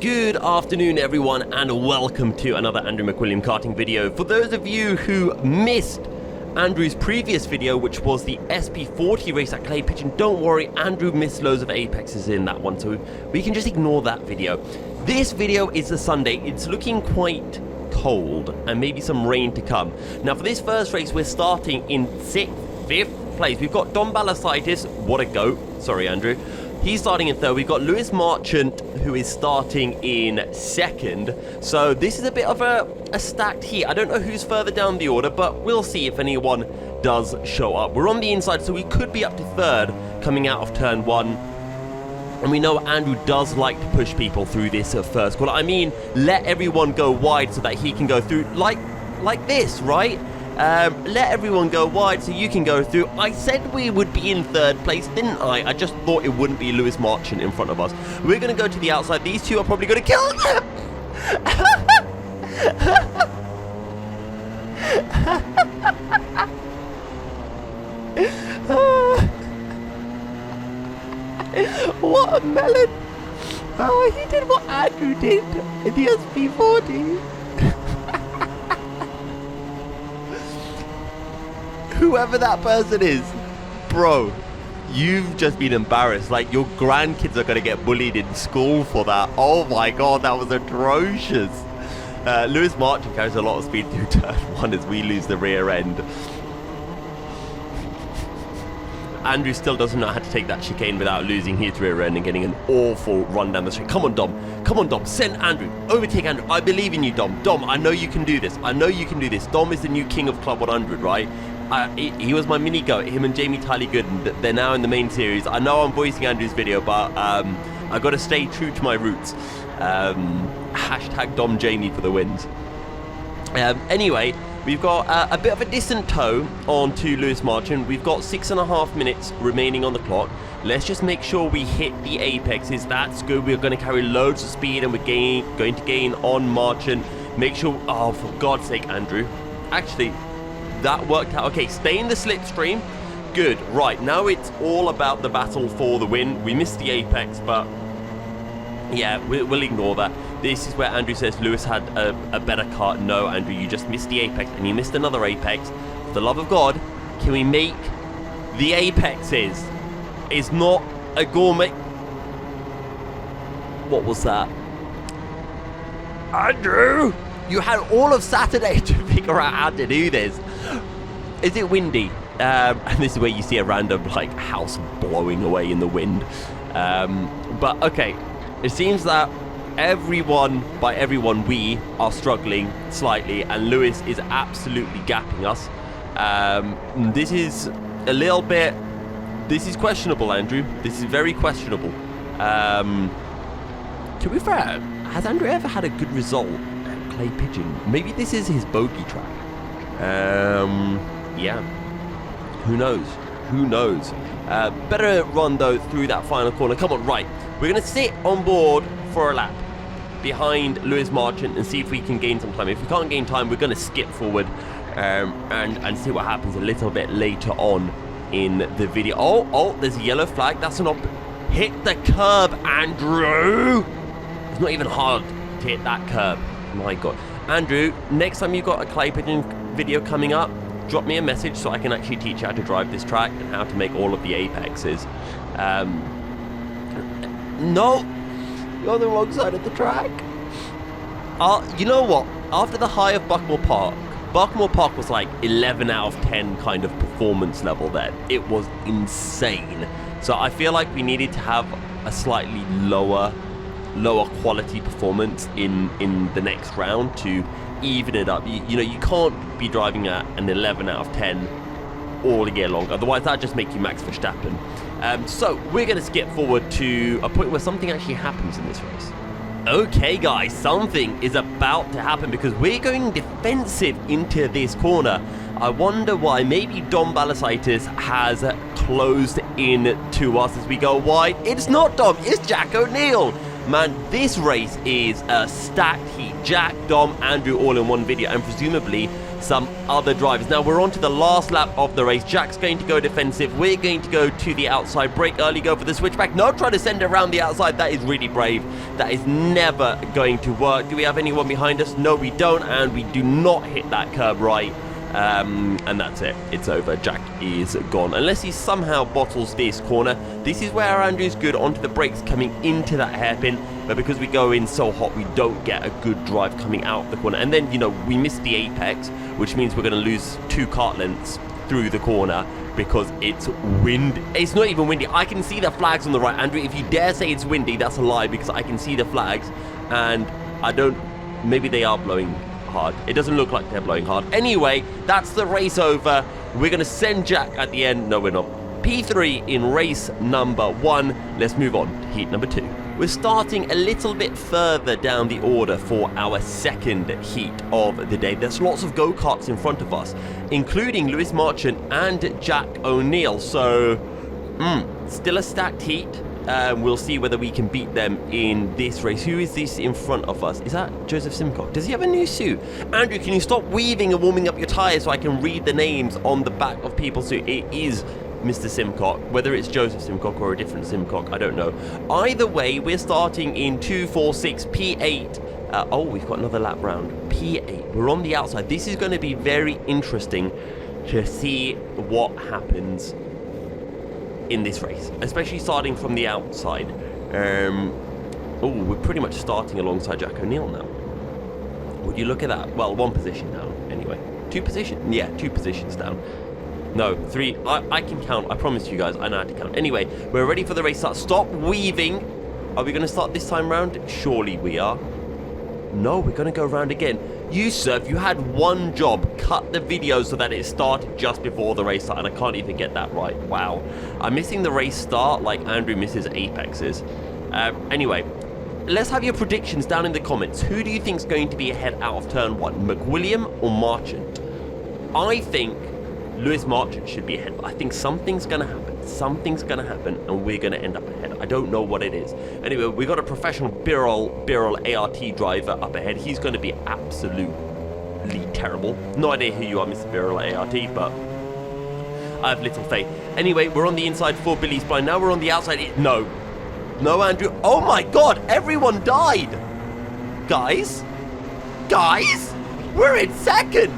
Good afternoon everyone and welcome to another Andrew Mcwilliam karting video. For those of you who missed Andrew's previous video, which was the SP40 race at Clay Pigeon, don't worry, Andrew missed loads of apexes in that one, so we can just ignore that video. This video is the Sunday. It's looking quite cold and maybe some rain to come. Now for this first race we're starting in 5th place. We've got Dom Balasitis, what a goat, sorry Andrew. He's starting in 3rd. We've got Lewis Marchant, who is starting in 2nd. So this is a bit of a stacked heat. I don't know who's further down the order, but we'll see if anyone does show up. We're on the inside, so we could be up to 3rd coming out of turn 1. And we know Andrew does like to push people through this first corner. I mean, let everyone go wide so that he can go through like this, right? Let everyone go wide so you can go through. I said we would be in 3rd place, didn't I? I just thought it wouldn't be Lewis Marchant in front of us. We're going to go to the outside. These two are probably going to kill them. What a melon. Oh, he did what Andrew did in the SP40. Whoever that person is, bro, you've just been embarrassed. Like, your grandkids are going to get bullied in school for that. Oh my god, that was atrocious. Lewis Marchant carries a lot of speed through turn 1 as we lose the rear end. Andrew still doesn't know how to take that chicane without losing his rear end and getting an awful run down the straight. Come on, Dom. Come on, Dom. Send Andrew. Overtake Andrew. I believe in you, Dom. Dom, I know you can do this. I know you can do this. Dom is the new king of CLUB100, right? He was my mini goat, him and Jamie Good, and they're now in the main series. I know I'm voicing Andrew's video, but I got to stay true to my roots. Hashtag Dom Jamie for the wins. Anyway, we've got a bit of a distant tow onto Lewis Marchant. We've got 6.5 minutes remaining on the clock. Let's just make sure we hit the apexes. That's good. We're going to carry loads of speed and we're going to gain on Marchant. Make sure, oh, for God's sake, Andrew. Actually, that worked out. Okay, stay in the slipstream. Good. Right, now it's all about the battle for the win. We missed the apex, but yeah, we'll ignore that. This is where Andrew says Lewis had a better car. No, Andrew, you just missed the apex, and you missed another apex. For the love of God, can we make the apexes? It's not a gourmet. What was that? Andrew, you had all of Saturday to figure out how to do this. Is it windy? And this is where you see a random like house blowing away in the wind. But okay, it seems that by everyone we are struggling slightly, and Lewis is absolutely gapping us. This is a little bit, this is questionable, Andrew. This is very questionable. To be fair, has Andrew ever had a good result at Clay Pigeon? Maybe this is his bogey track. Yeah, who knows? Who knows? Better run though through that final corner. Come on, right. We're gonna sit on board for a lap behind Lewis Marchant and see if we can gain some time. If we can't gain time, we're gonna skip forward and see what happens a little bit later on in the video. Oh, there's a yellow flag. That's an hit the curb, Andrew. It's not even hard to hit that curb. My God, Andrew. Next time you've got a Clay Pigeon video coming up, drop me a message so I can actually teach you how to drive this track and how to make all of the apexes. No, you're on the wrong side of the track. You know what? After the high of Buckmore Park was like 11 out of 10 kind of performance level there. It was insane. So I feel like we needed to have a slightly lower quality performance in the next round to even it up. You know, you can't be driving at an 11 out of 10 all year long, otherwise that just make you Max Verstappen. So we're going to skip forward to a point where something actually happens in this race. Okay guys, something is about to happen because we're going defensive into this corner. I wonder why. Maybe Dom Balasitis has closed in to us as we go wide. It's not Dom, it's Jack O'Neill. Man, this race is a stacked heat. Jack, Dom, Andrew all in one video, and presumably some other drivers. Now we're on to the last lap of the race. Jack's going to go defensive. We're going to go to the outside. Brake early, go for the switchback. No, try to send it around the outside. That is really brave. That is never going to work. Do we have anyone behind us? No, we don't, and we do not hit that curb right. And that's it. It's over. Jack is gone. Unless he somehow bottles this corner. This is where Andrew's good onto the brakes coming into that hairpin. But because we go in so hot, we don't get a good drive coming out of the corner. And then, you know, we miss the apex, which means we're going to lose 2 kart lengths through the corner because it's wind. It's not even windy. I can see the flags on the right. Andrew, if you dare say it's windy, that's a lie because I can see the flags and I don't... Maybe they are blowing hard. It doesn't look like they're blowing hard. Anyway, that's the race over. We're going to send Jack at the end. No, we're not. P3 in race number 1. Let's move on to heat number 2. We're starting a little bit further down the order for our second heat of the day. There's lots of go-karts in front of us, including Lewis Marchant and Jack O'Neill. So, still a stacked heat. We'll see whether we can beat them in this race. Who is this in front of us? Is that Joseph Simcock? Does he have a new suit? Andrew, can you stop weaving and warming up your tyres so I can read the names on the back of people's suit? It is Mr. Simcock. Whether it's Joseph Simcock or a different Simcock, I don't know. Either way, we're starting in 246 P8. Oh, we've got another lap round. P8. We're on the outside. This is going to be very interesting to see what happens in this race, especially starting from the outside. Oh, we're pretty much starting alongside Jack O'Neill now. Would you look at that? Well, 1 position down, anyway. 2 positions? Yeah, 2 positions down. No, 3. I can count. I promise you guys, I know how to count. Anyway, we're ready for the race start. Stop weaving. Are we going to start this time round? Surely we are. No, we're going to go round again. You, sir, if you had one job, cut the video so that it started just before the race start, and I can't even get that right. Wow. I'm missing the race start like Andrew misses apexes. Anyway, let's have your predictions down in the comments. Who do you think is going to be ahead out of turn 1? Mcwilliam or Marchant? I think Lewis Marchant should be ahead, but I think something's going to happen. Something's going to happen, and we're going to end up ahead. I don't know what it is. Anyway, we got a professional Birol ART driver up ahead. He's going to be absolutely terrible. No idea who you are, Mr. Birol ART, but I have little faith. Anyway, we're on the inside for Billy's blind. Now we're on the outside. No, Andrew. Oh my God, everyone died. Guys, we're in second.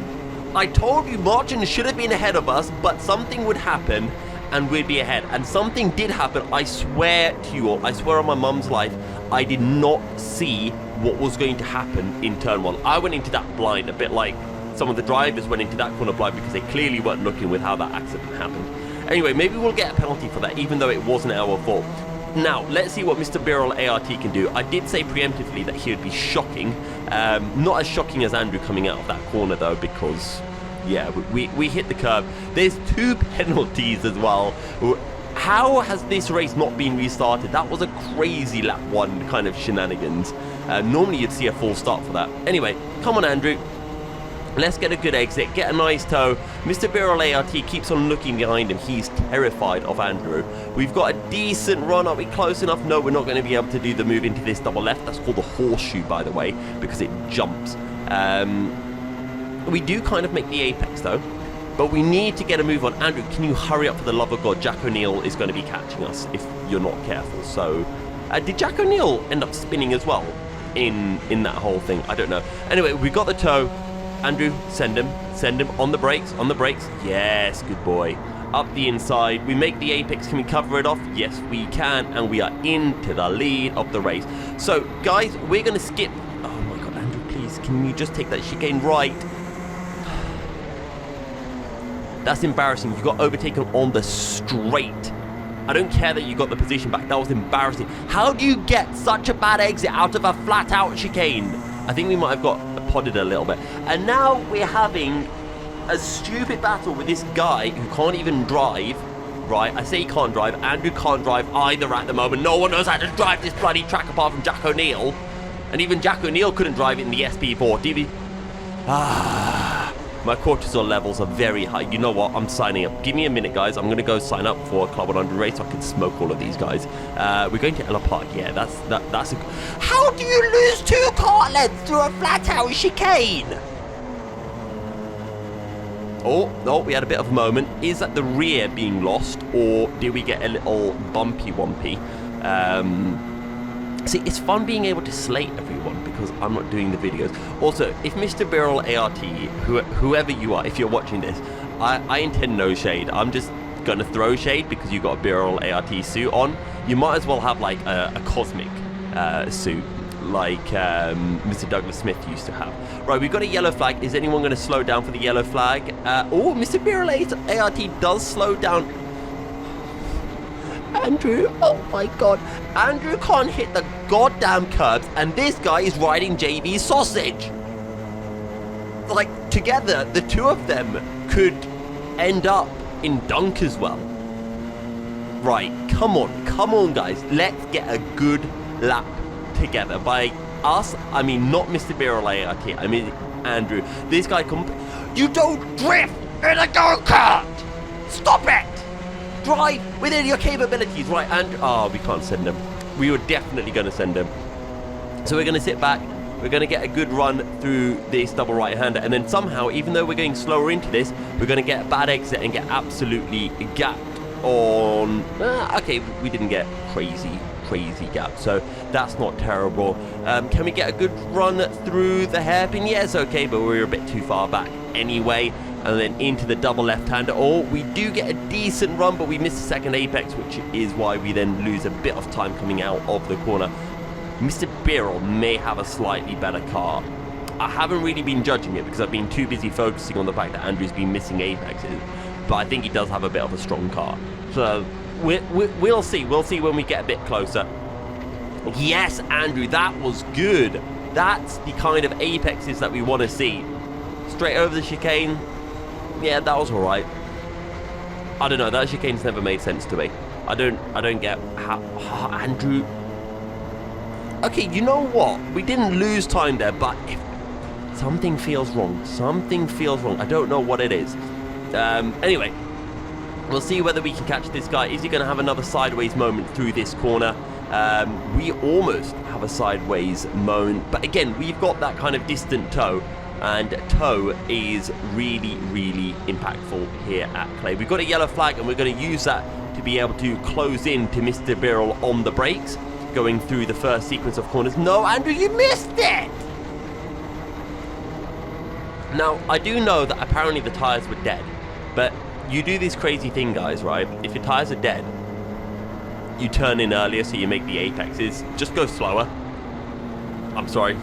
I told you Marchant should have been ahead of us, but something would happen and we'd be ahead. And something did happen. I swear to you all, I swear on my mum's life, I did not see what was going to happen in turn 1. I went into that blind a bit like some of the drivers went into that corner blind because they clearly weren't looking with how that accident happened. Anyway, maybe we'll get a penalty for that, even though it wasn't our fault. Now, let's see what Mr. Birol ART can do. I did say preemptively that he would be shocking. Not as shocking as Andrew coming out of that corner, though, because, yeah, we hit the curb. There's 2 penalties as well. How has this race not been restarted? That was a crazy lap 1 kind of shenanigans. Normally, you'd see a full start for that. Anyway, come on, Andrew. Let's get a good exit, get a nice toe. Mr. Birol ART keeps on looking behind him. He's terrified of Andrew. We've got a decent run. Are we close enough? No, we're not going to be able to do the move into this double left. That's called the horseshoe, by the way, because it jumps. We do kind of make the apex, though. But we need to get a move on. Andrew, can you hurry up for the love of God? Jack O'Neill is going to be catching us if you're not careful. So, did Jack O'Neill end up spinning as well in that whole thing? I don't know. Anyway, we got the toe. Andrew, send him on the brakes, yes, good boy. Up the inside, we make the apex. Can we cover it off? Yes, we can, and we are into the lead of the race. So, guys, we're going to skip. Oh my God, Andrew, please, can you just take that chicane right? That's embarrassing. You got overtaken on the straight. I don't care that you got the position back. That was embarrassing. How do you get such a bad exit out of a flat-out chicane? I think we might have got podded a little bit. And now we're having a stupid battle with this guy who can't even drive, right? I say he can't drive. Andrew can't drive either at the moment. No one knows how to drive this bloody track apart from Jack O'Neill. And even Jack O'Neill couldn't drive it in the SP4, did he? My cortisol levels are very high. You know what? I'm signing up. Give me a minute, guys. I'm going to go sign up for a CLUB100 race so I can smoke all of these guys. We're going to Ella Park. Yeah, that's a... How do you lose 2 kart lengths through a flat-out chicane? Oh, no, we had a bit of a moment. Is that the rear being lost, or did we get a little bumpy-wumpy? See, it's fun being able to slate everyone because I'm not doing the videos. Also, if Mr. Birrell ART, whoever you are, if you're watching this, I intend no shade. I'm just going to throw shade because you got a Birrell ART suit on. You might as well have like a cosmic suit like Mr. Douglas Smith used to have. Right, we've got a yellow flag. Is anyone going to slow down for the yellow flag? Oh, Mr. Birrell ART does slow down. Andrew, oh my god. Andrew can't hit the goddamn curbs, and this guy is riding JV's sausage. Like, together, the two of them could end up in dunk as well. Right, come on, guys. Let's get a good lap together. By us, I mean not Mr. Birrell ART, I mean Andrew. This guy You don't drift in a go-kart! Stop it! Drive within your capabilities, right? And we can't send him. We were definitely going to send him. So we're going to sit back. We're going to get a good run through this double right-hander, and then somehow, even though we're going slower into this, we're going to get a bad exit and get absolutely gapped on. Okay, we didn't get crazy gap, so that's not terrible. Can we get a good run through the hairpin? Yes, okay, but we're a bit too far back anyway. And then into the double left-hander. Oh, we do get a decent run, but we miss the second apex, which is why we then lose a bit of time coming out of the corner. Mr. Birrell may have a slightly better car. I haven't really been judging it because I've been too busy focusing on the fact that Andrew's been missing apexes, but I think he does have a bit of a strong car. So we'll see. We'll see when we get a bit closer. Yes, Andrew, that was good. That's the kind of apexes that we want to see. Straight over the chicane. Yeah, that was alright. I don't know, that chicane's never made sense to me. I don't get how Andrew. Okay, you know what? We didn't lose time there, but if something feels wrong. Something feels wrong. I don't know what it is. Anyway, we'll see whether we can catch this guy. Is he going to have another sideways moment through this corner? We almost have a sideways moment, but again, we've got that kind of distant toe. And toe is really, really impactful here at Clay. We've got a yellow flag, and we're going to use that to be able to close in to Mr. Birrell on the brakes, going through the first sequence of corners. No, Andrew, you missed it! Now, I do know that apparently the tyres were dead, but you do this crazy thing, guys, right? If your tyres are dead, you turn in earlier so you make the apexes. Just go slower. I'm sorry.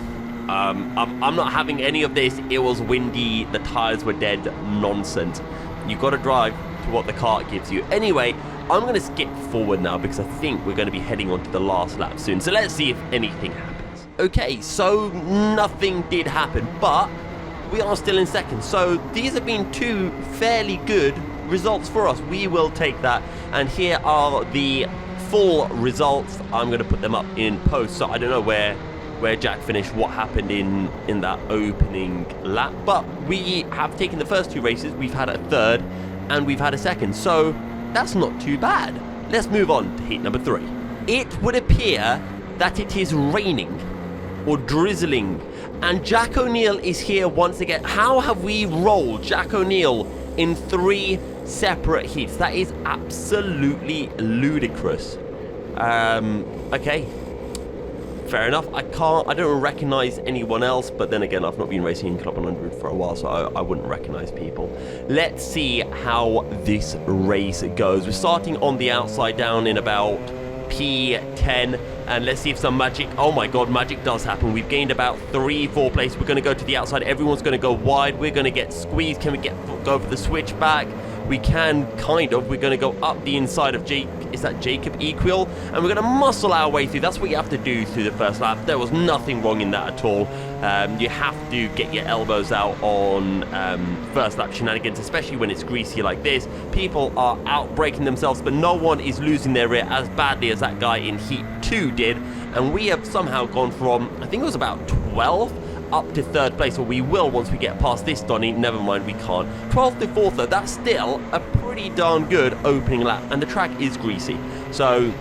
I'm not having any of this, it was windy, the tyres were dead nonsense. You've got to drive to what the kart gives you. Anyway, I'm going to skip forward now because I think we're going to be heading on to the last lap soon. So let's see if anything happens. Okay, so nothing did happen, but we are still in second. So these have been two fairly good results for us. We will take that. And here are the full results. I'm going to put them up in post. So I don't know where Jack finished, what happened in that opening lap, but we have taken the first two races, we've had a third and we've had a second, so that's not too bad. Let's move on to heat number 3. It would appear that it is raining or drizzling, and Jack O'Neill is here once again. How have we rolled Jack O'Neill in 3 separate heats? That is absolutely ludicrous. Okay. Fair enough. I don't recognize anyone else, but then again, I've not been racing in CLUB100 for a while, so I wouldn't recognize people. Let's see how this race goes. We're starting on the outside down in about P10, and let's see if some magic, oh my god, magic does happen. We've gained about 3-4 places. We're going to go to the outside. Everyone's going to go wide. We're going to get squeezed. Can we go for the switchback? We can, kind of. We're going to go up the inside of Jacob Equill, and we're going to muscle our way through. That's what you have to do through the first lap. There was nothing wrong in that at all. You have to get your elbows out on first lap shenanigans, especially when it's greasy like this. People are out braking themselves, but no one is losing their rear as badly as that guy in Heat 2 did. And we have somehow gone from, I think it was about 12th, up to 3rd place, or we will once we get past this Donny. Never mind, we can't. 12th to 4th though, that's still a pretty darn good opening lap, and the track is greasy. So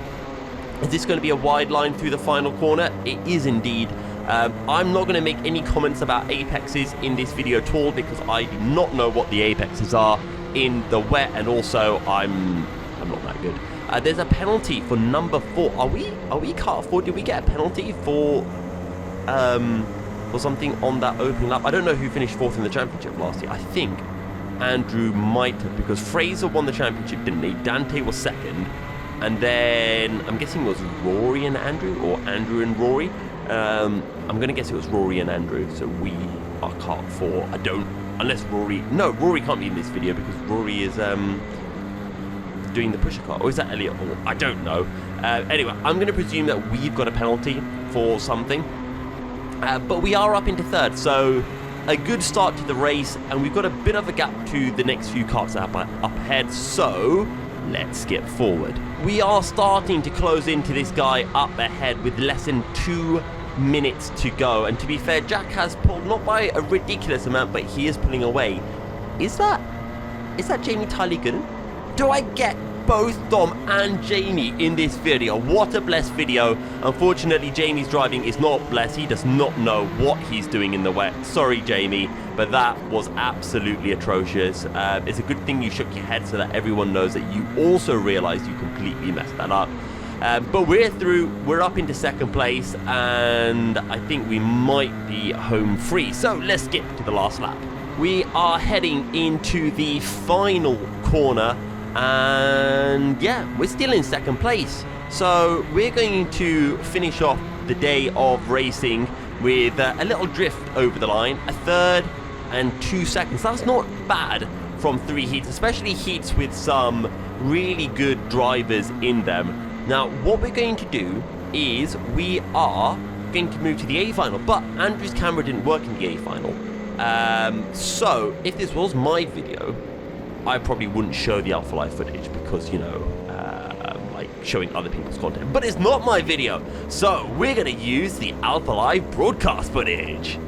is this going to be a wide line through the final corner? It is indeed. I'm not going to make any comments about apexes in this video at all because I do not know what the apexes are in the wet, and also I'm not that good. There's a penalty for number 4. Are we kart 4? Did we get a penalty for something on that opening lap? I don't know who finished 4th in the championship last year. I think Andrew might have, because Fraser won the championship, didn't he? Dante was 2nd, and then I'm guessing it was Rory and Andrew, or Andrew and Rory. I'm going to guess it was Rory and Andrew, so we are kart 4. Unless Rory... No, Rory can't be in this video because Rory is doing the pusher car. Or is that Elliot Hall? I don't know. Anyway, I'm going to presume that we've got a penalty for something. But we are up into 3rd, so a good start to the race, and we've got a bit of a gap to the next few karts up ahead, so let's get forward. We are starting to close into this guy up ahead with less than 2 minutes to go, and to be fair, Jack has pulled, not by a ridiculous amount, but he is pulling away. Is that Jamie Tyler Gooden? Do I get both Dom and Jamie in this video? What a blessed video. Unfortunately, Jamie's driving is not blessed. He does not know what he's doing in the wet. Sorry, Jamie, but that was absolutely atrocious. It's a good thing you shook your head so that everyone knows that you also realized you completely messed that up. But we're through, we're up into 2nd place, and I think we might be home free. So let's get to the last lap. We are heading into the final corner, and yeah, we're still in 2nd place. So we're going to finish off the day of racing with a little drift over the line, a 3rd and 2 seconds. That's not bad from 3 heats, especially heats with some really good drivers in them. Now, what we're going to do is we are going to move to the A final, but Andrew's camera didn't work in the A final. So if this was my video, I probably wouldn't show the Alpha Live footage because, you know, like showing other people's content. But it's not my video, so we're going to use the Alpha Live broadcast footage.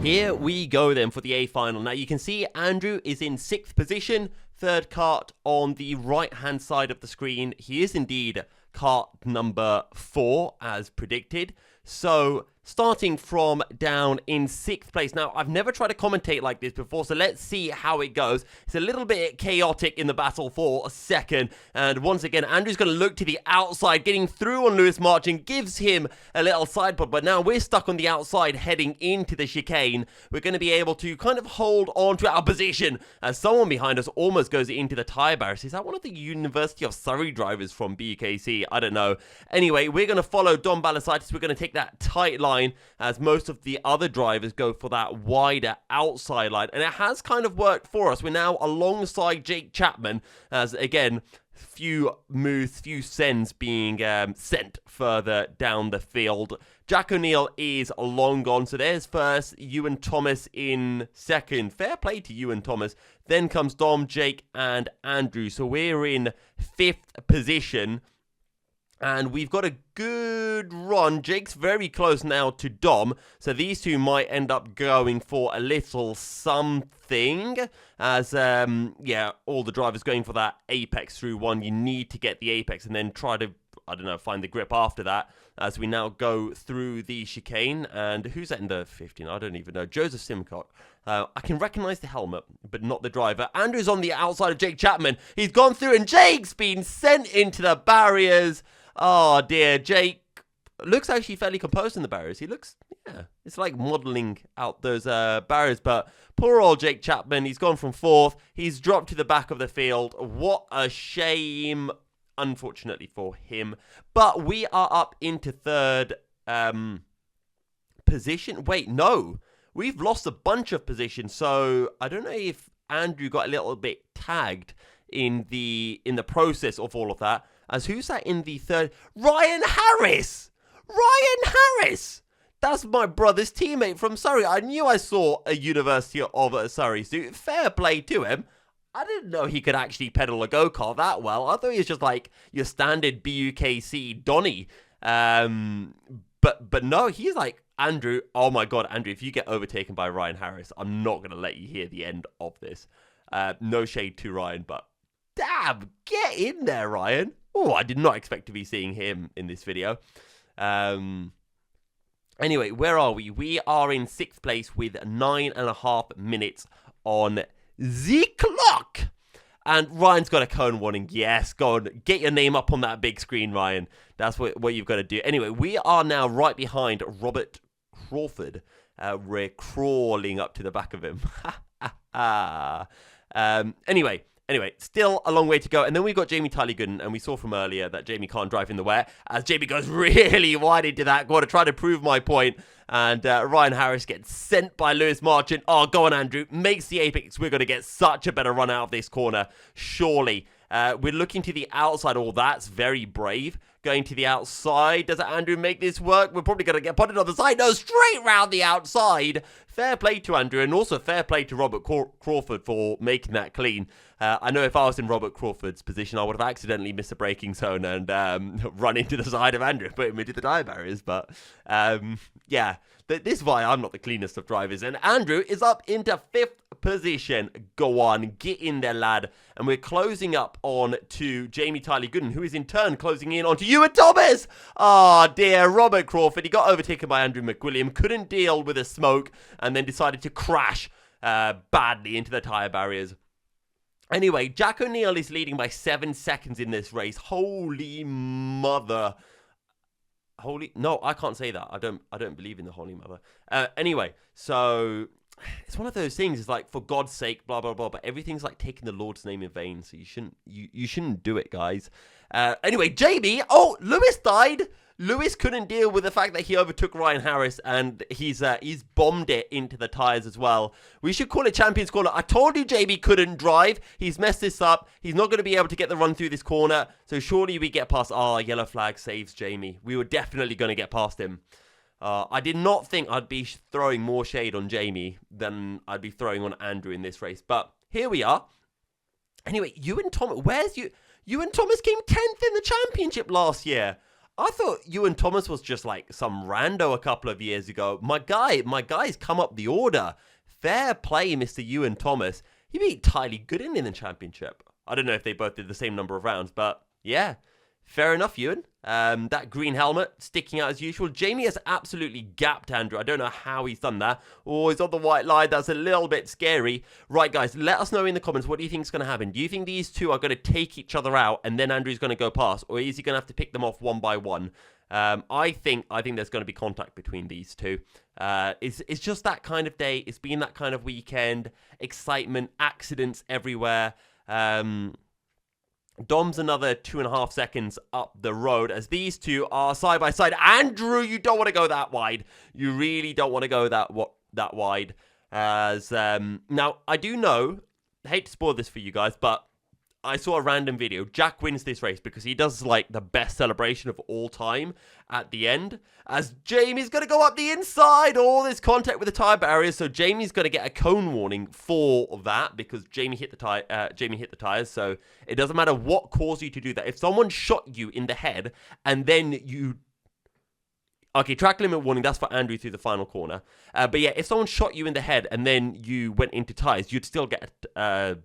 Here we go then for the A final. Now you can see Andrew is in 6th position, 3rd kart on the right-hand side of the screen. He is indeed kart number 4 as predicted. So starting from down in 6th place. Now, I've never tried to commentate like this before, so let's see how it goes. It's a little bit chaotic in the battle for a 2nd. And once again, Andrew's going to look to the outside, getting through on Lewis Marching, gives him a little side pod. But now we're stuck on the outside heading into the chicane. We're going to be able to kind of hold on to our position as someone behind us almost goes into the tyre barriers. Is that one of the University of Surrey drivers from BKC? I don't know. Anyway, we're going to follow Dom Balasaitis. We're going to take that tight line as most of the other drivers go for that wider outside line, and it has kind of worked for us. We're now alongside Jake Chapman as, again, few moves, few sends being sent further down the field. Jack O'Neill is long gone, so there's first, Ewan Thomas in 2nd. Fair play to Ewan Thomas. Then comes Dom, Jake, and Andrew. So we're in 5th position. And we've got a good run. Jake's very close now to Dom. So these two might end up going for a little something. As, yeah, all the drivers going for that apex through 1. You need to get the apex and then try to, I don't know, find the grip after that. As we now go through the chicane. And who's that in the 15? I don't even know. Joseph Simcock. I can recognize the helmet, but not the driver. Andrew's on the outside of Jake Chapman. He's gone through and Jake's been sent into the barriers. Oh dear, Jake looks actually fairly composed in the barriers. He looks, yeah, it's like modelling out those barriers. But poor old Jake Chapman, he's gone from 4th. He's dropped to the back of the field. What a shame, unfortunately for him. But we are up into 3rd position. Wait, no. We've lost a bunch of positions. So I don't know if Andrew got a little bit tagged in the process of all of that. As who's that in the 3rd? Ryan Harris! Ryan Harris! That's my brother's teammate from Surrey. I knew I saw a University of Surrey suit. Fair play to him. I didn't know he could actually pedal a go-kart that well. I thought he was just like your standard BUKC Donny. But no, he's like, Andrew, oh my God, Andrew, if you get overtaken by Ryan Harris, I'm not going to let you hear the end of this. No shade to Ryan, but damn, get in there, Ryan. Oh, I did not expect to be seeing him in this video. Anyway, where are we? We are in 6th place with 9.5 minutes on the clock. And Ryan's got a cone warning. Yes, go on. Get your name up on that big screen, Ryan. That's what you've got to do. Anyway, we are now right behind Robert Crawford. We're crawling up to the back of him. Anyway, still a long way to go. And then we've got Jamie Tyler Gooden, and we saw from earlier that Jamie can't drive in the wet, as Jamie goes really wide into that corner, trying to prove my point. And Ryan Harris gets sent by Lewis Marchant. Oh, go on, Andrew. Makes the apex. We're going to get such a better run out of this corner, surely. We're looking to the outside. Oh, that's very brave. Going to the outside. Does Andrew make this work? We're probably going to get potted on the side. No, straight round the outside. Fair play to Andrew, and also fair play to Robert Crawford for making that clean. I know if I was in Robert Crawford's position, I would have accidentally missed a braking zone and run into the side of Andrew, put him into the tyre barriers. But yeah, this is why I'm not the cleanest of drivers. And Andrew is up into 5th position. Go on, get in there, lad. And we're closing up on to Jamie Tyler Gooden, who is in turn closing in onto Ewan Thomas. Oh dear, Robert Crawford. He got overtaken by Andrew Mcwilliam, couldn't deal with the smoke, and then decided to crash badly into the tyre barriers. Anyway, Jack O'Neill is leading by 7 seconds in this race. Holy mother. No, I can't say that. I don't believe in the Holy Mother. Anyway, so it's one of those things. It's like, for God's sake, blah blah blah. But everything's like taking the Lord's name in vain. So you shouldn't do it, guys. Anyway, Jamie. Oh, Lewis died. Lewis couldn't deal with the fact that he overtook Ryan Harris, and he's bombed it into the tyres as well. We should call it Champions Corner. I told you Jamie couldn't drive. He's messed this up. He's not going to be able to get the run through this corner. So surely we get past. Yellow flag saves Jamie. We were definitely going to get past him. I did not think I'd be throwing more shade on Jamie than I'd be throwing on Andrew in this race. But here we are. Anyway, Ewan Thomas. Where's you? Ewan Thomas came 10th in the championship last year. I thought Ewan Thomas was just like some rando a couple of years ago. My guy's come up the order. Fair play, Mr. Ewan Thomas. He beat Tyler Gooden in the championship. I don't know if they both did the same number of rounds, but yeah, fair enough, Ewan. That green helmet sticking out as usual. Jamie has absolutely gapped Andrew. I don't know how he's done that. Oh, he's on the white line. That's a little bit scary. Right, guys, let us know in the comments. What do you think is going to happen? Do you think these two are going to take each other out and then Andrew's going to go past? Or is he going to have to pick them off one by one? I think there's going to be contact between these two. It's just that kind of day. It's been that kind of weekend. Excitement, accidents everywhere. Dom's another 2.5 seconds up the road as these two are side by side. Andrew, you don't want to go that wide. You really don't want to go that wide. As now, I do know, I hate to spoil this for you guys, but I saw a random video. Jack wins this race because he does like the best celebration of all time at the end. As Jamie's going to go up the inside. All this contact with the tyre barriers. So Jamie's going to get a cone warning for that because Jamie hit the tyres. So it doesn't matter what caused you to do that. If someone shot you in the head and then you... Okay, track limit warning, that's for Andrew through the final corner. But yeah, if someone shot you in the head and then you went into tyres, you'd still get a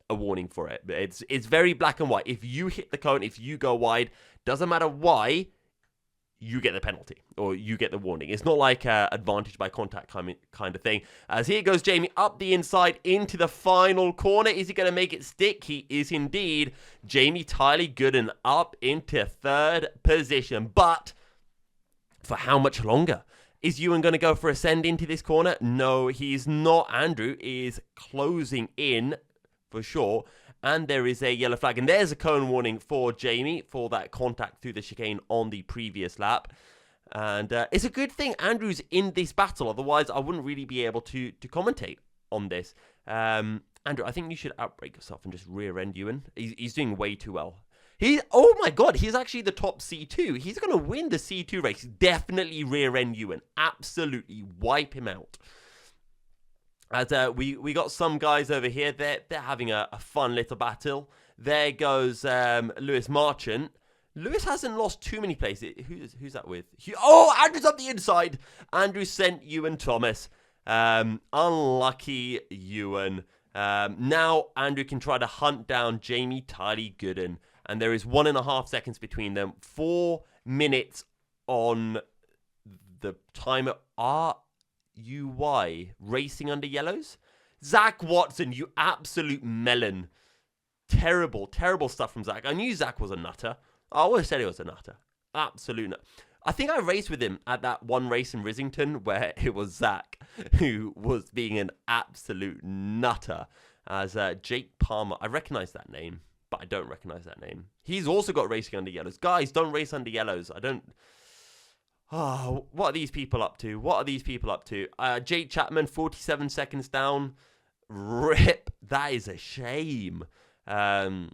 warning for it. It's very black and white. If you hit the cone, if you go wide, doesn't matter why, you get the penalty or you get the warning. It's not like advantage by contact kind of thing. As here goes Jamie up the inside into the final corner. Is he going to make it stick? He is indeed. Jamie Tyler Gooden up into 3rd position. But for how much longer? Is Ewan going to go for a send into this corner? No, he's not. Andrew is closing in for sure. And there is a yellow flag. And there's a cone warning for Jamie for that contact through the chicane on the previous lap. And it's a good thing Andrew's in this battle. Otherwise, I wouldn't really be able to commentate on this. Andrew, I think you should outbrake yourself and just rear-end Ewan. He's doing way too well. Oh my God, he's actually the top C2. He's going to win the C2 race. Definitely rear-end Ewan. Absolutely wipe him out. As we got some guys over here, they're having a fun little battle. There goes Lewis Marchant. Lewis hasn't lost too many places. Who's that with? Andrew's up the inside. Andrew sent Ewan Thomas. Unlucky Ewan. Now Andrew can try to hunt down Jamie Tyler Gooden. And there is 1.5 seconds between them. 4 minutes on the timer. RUY, racing under yellows. Zach Watson, you absolute melon. Terrible, terrible stuff from Zach. I knew Zach was a nutter. I always said he was a nutter. Absolute nutter. I think I raced with him at that one race in Rissington where it was Zach who was being an absolute nutter. As Jake Palmer, I recognize that name, but I don't recognize that name. He's also got racing under yellows. Guys, don't race under yellows. I don't... Oh, what are these people up to? What are these people up to? Jake Chapman, 47 seconds down. Rip. That is a shame. Anyway,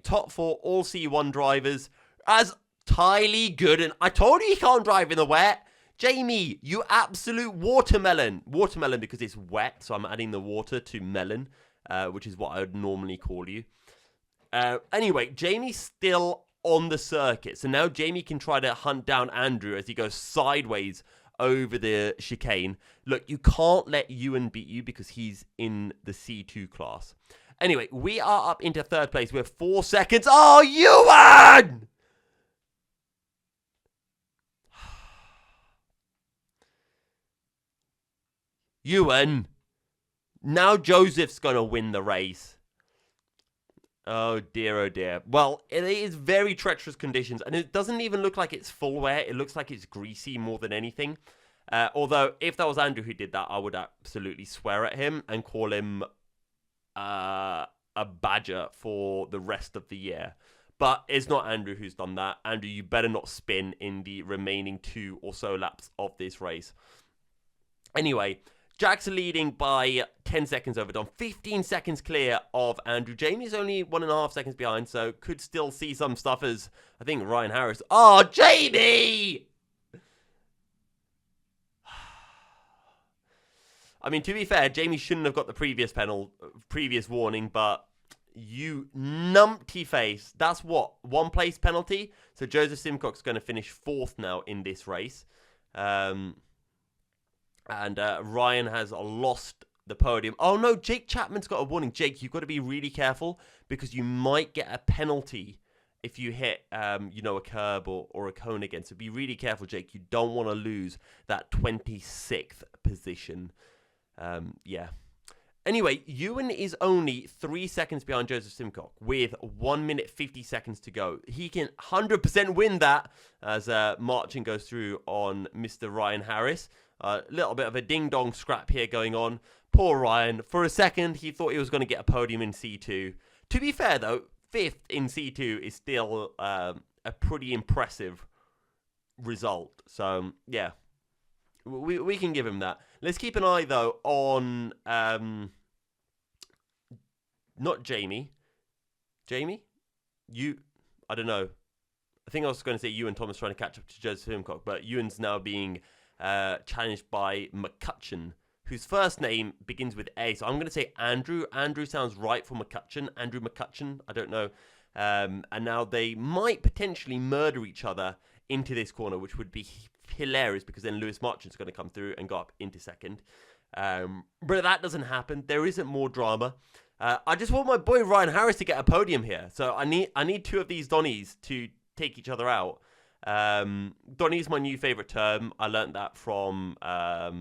top 4 all C1 drivers as Tylee Gooden. I told you he can't drive in the wet. Jamie, you absolute watermelon. Watermelon because it's wet, so I'm adding the water to melon, which is what I would normally call you. Anyway, Jamie's still on the circuit. So now Jamie can try to hunt down Andrew as he goes sideways over the chicane. Look, you can't let Ewan beat you because he's in the C2 class. Anyway, we are up into 3rd place with 4 seconds. Oh, Ewan! Ewan. Now Joseph's going to win the race. Oh dear, oh dear. Well, it is very treacherous conditions, and it doesn't even look like it's full wet. It looks like it's greasy more than anything. Although, if that was Andrew who did that, I would absolutely swear at him and call him a badger for the rest of the year. But it's not Andrew who's done that. Andrew, you better not spin in the remaining 2 or so laps of this race. Anyway, Jack's leading by 10 seconds over Dom. 15 seconds clear of Andrew. Jamie's only 1.5 seconds behind, so could still see some stuff as, I think, Ryan Harris. Oh, Jamie! I mean, to be fair, Jamie shouldn't have got the previous warning, but you numpty face. That's what? 1 place penalty? So Joseph Simcock's going to finish 4th now in this race. And Ryan has lost the podium. Oh, no, Jake Chapman's got a warning. Jake, you've got to be really careful because you might get a penalty if you hit, a curb or a cone again. So be really careful, Jake. You don't want to lose that 26th position. Yeah. Anyway, Ewan is only 3 seconds behind Joseph Simcock with 1 minute 50 seconds to go. He can 100% win that as marching goes through on Mr. Ryan Harris. A little bit of a ding-dong scrap here going on. Poor Ryan. For a second, he thought he was going to get a podium in C2. To be fair, though, 5th in C2 is still a pretty impressive result. So, yeah. We can give him that. Let's keep an eye, though, on... not Jamie. Jamie? I don't know. I think I was going to say Ewan Thomas trying to catch up to Joseph Simcock, but Ewan's now being challenged by McCutcheon, whose first name begins with A. So I'm going to say Andrew. Andrew sounds right for McCutcheon. Andrew McCutcheon. I don't know. And now they might potentially murder each other into this corner, which would be hilarious because then Lewis Marchand's going to come through and go up into 2nd. But that doesn't happen. There isn't more drama. I just want my boy Ryan Harris to get a podium here. So I need 2 of these Donnies to take each other out. Donnie is my new favorite term. I learned that from a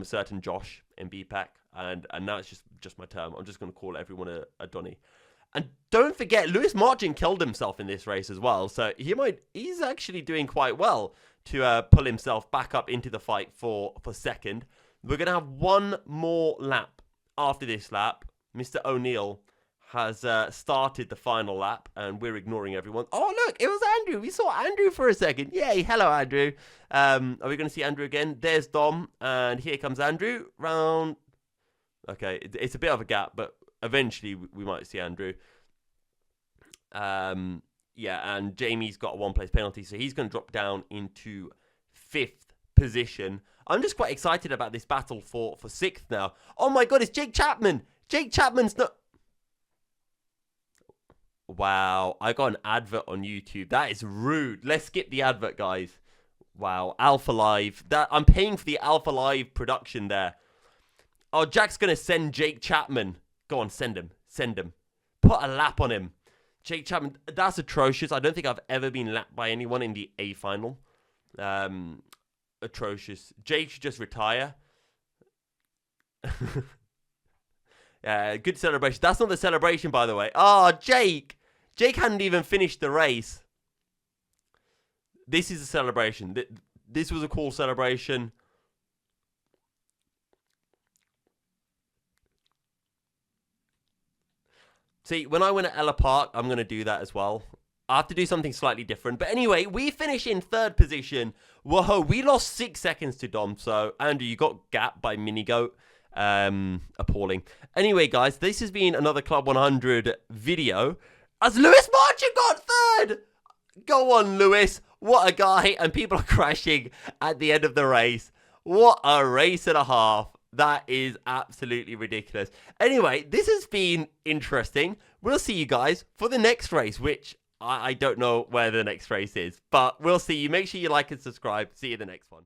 certain Josh in BPAC, and now it's just my term. I'm just going to call everyone a Donnie. And don't forget, Lewis Marchand killed himself in this race as well, so he's actually doing quite well to pull himself back up into the fight for 2nd. We're going to have 1 more lap after this lap. Mr. O'Neill has started the final lap, and we're ignoring everyone. Oh, look, it was Andrew. We saw Andrew for a second. Yay, hello, Andrew. Are we going to see Andrew again? There's Dom, and here comes Andrew. Round. Okay, it's a bit of a gap, but eventually we might see Andrew. Yeah, and Jamie's got a 1 place penalty, so he's going to drop down into 5th position. I'm just quite excited about this battle for 6th now. Oh my God, it's Jake Chapman. Jake Chapman's not... Wow, I got an advert on YouTube. That is rude. Let's skip the advert, guys. Wow, Alpha Live. I'm paying for the Alpha Live production there. Oh, Jack's going to send Jake Chapman. Go on, send him. Send him. Put a lap on him. Jake Chapman, that's atrocious. I don't think I've ever been lapped by anyone in the A final. Atrocious. Jake should just retire. Good celebration. That's not the celebration, by the way. Oh, Jake. Jake hadn't even finished the race. This is a celebration. This was a cool celebration. See, when I win at Ella Park, I'm going to do that as well. I have to do something slightly different. But anyway, we finish in 3rd position. Whoa, we lost 6 seconds to Dom. So, Andrew, you got gapped by Minigoat. Appalling. Anyway, guys, this has been another Club 100 video. As Lewis Marchand got 3rd! Go on, Lewis. What a guy. And people are crashing at the end of the race. What a race and a half. That is absolutely ridiculous. Anyway, this has been interesting. We'll see you guys for the next race, which I don't know where the next race is, but we'll see you. Make sure you like and subscribe. See you in the next one.